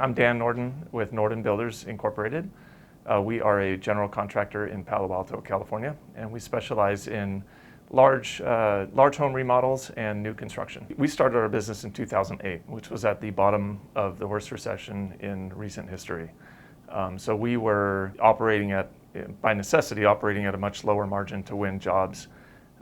I'm Dan Norden with Norden Builders Incorporated. We are a general contractor in Palo Alto, California, and we specialize in large home remodels and new construction. We started our business in 2008, which was at the bottom of the worst recession in recent history. So we were operating by necessity, operating at a much lower margin to win jobs.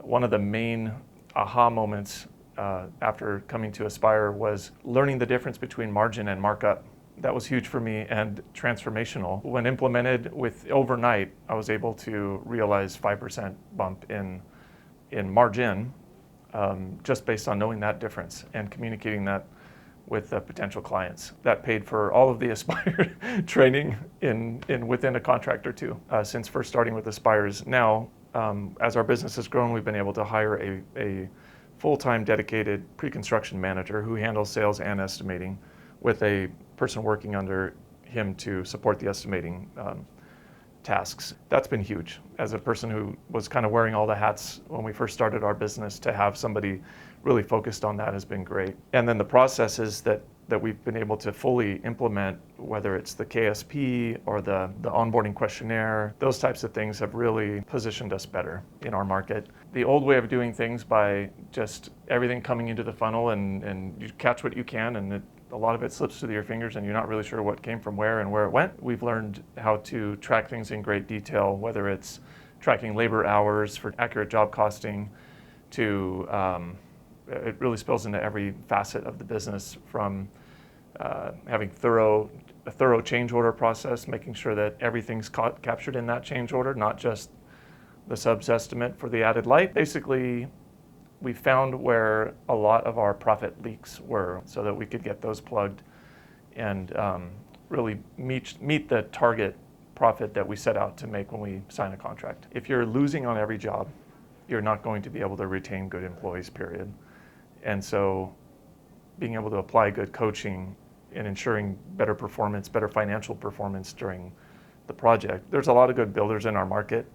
One of the main aha moments after coming to Aspire was learning the difference between margin and markup. That was huge for me and transformational. When implemented overnight, I was able to realize 5% bump in margin just based on knowing that difference and communicating that with potential clients. That paid for all of the Aspire training within a contractor too. Since first starting with Aspires, now as our business has grown, we've been able to hire a full-time dedicated pre-construction manager who handles sales and estimating, with a person working under him to support the estimating tasks. That's been huge. As a person who was kind of wearing all the hats when we first started our business, to have somebody really focused on that has been great. And then the processes that we've been able to fully implement, whether it's the KSP or the onboarding questionnaire, those types of things have really positioned us better in our market. The old way of doing things, by just everything coming into the funnel and you catch what you can, and a lot of it slips through your fingers and you're not really sure what came from where and where it went. We've learned how to track things in great detail, whether it's tracking labor hours for accurate job costing, to it really spills into every facet of the business, from having a thorough change order process, making sure that everything's captured in that change order, not just the subs estimate for the added light. Basically, we found where a lot of our profit leaks were, so that we could get those plugged and really meet the target profit that we set out to make when we sign a contract. If you're losing on every job, you're not going to be able to retain good employees, period. And so being able to apply good coaching and ensuring better performance, better financial performance during the project. There's a lot of good builders in our market,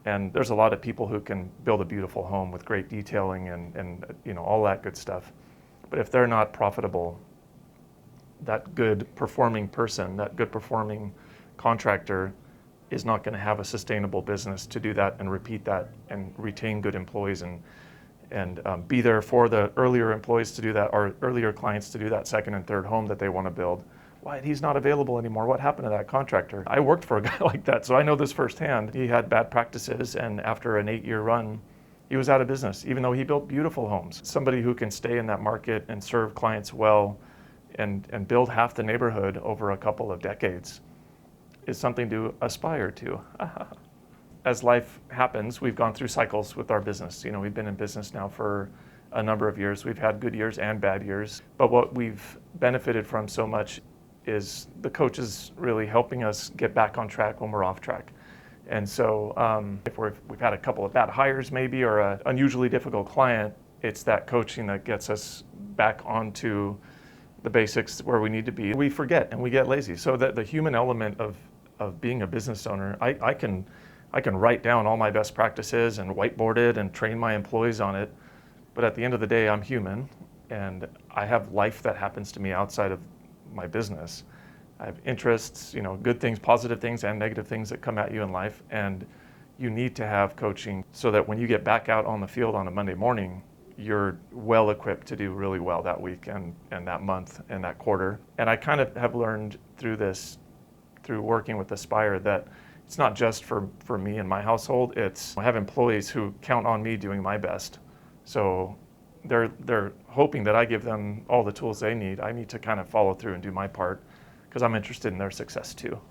and there's a lot of people who can build a beautiful home with great detailing and all that good stuff. But if they're not profitable, that good performing person, that good performing contractor, is not going to have a sustainable business to do that and repeat that and retain good employees and be there for the earlier employees to do that, or earlier clients to do that second and third home that they want to build. Why, he's not available anymore. What happened to that contractor? I worked for a guy like that, so I know this firsthand. He had bad practices, and after an 8-year run, he was out of business, even though he built beautiful homes. Somebody who can stay in that market and serve clients well and build half the neighborhood over a couple of decades is something to aspire to. As life happens, we've gone through cycles with our business. We've been in business now for a number of years. We've had good years and bad years. But what we've benefited from so much is the coaches really helping us get back on track when we're off track. And so if we've had a couple of bad hires maybe, or an unusually difficult client, it's that coaching that gets us back onto the basics where we need to be. We forget and we get lazy. So that the human element of being a business owner, I can write down all my best practices and whiteboard it and train my employees on it. But at the end of the day, I'm human, and I have life that happens to me outside of my business. I have interests, good things, positive things, and negative things that come at you in life. And you need to have coaching so that when you get back out on the field on a Monday morning, you're well equipped to do really well that week and that month and that quarter. And I kind of have learned through working with Aspire, that it's not just for me and my household. I have employees who count on me doing my best. So they're hoping that I give them all the tools they need. I need to kind of follow through and do my part, because I'm interested in their success too.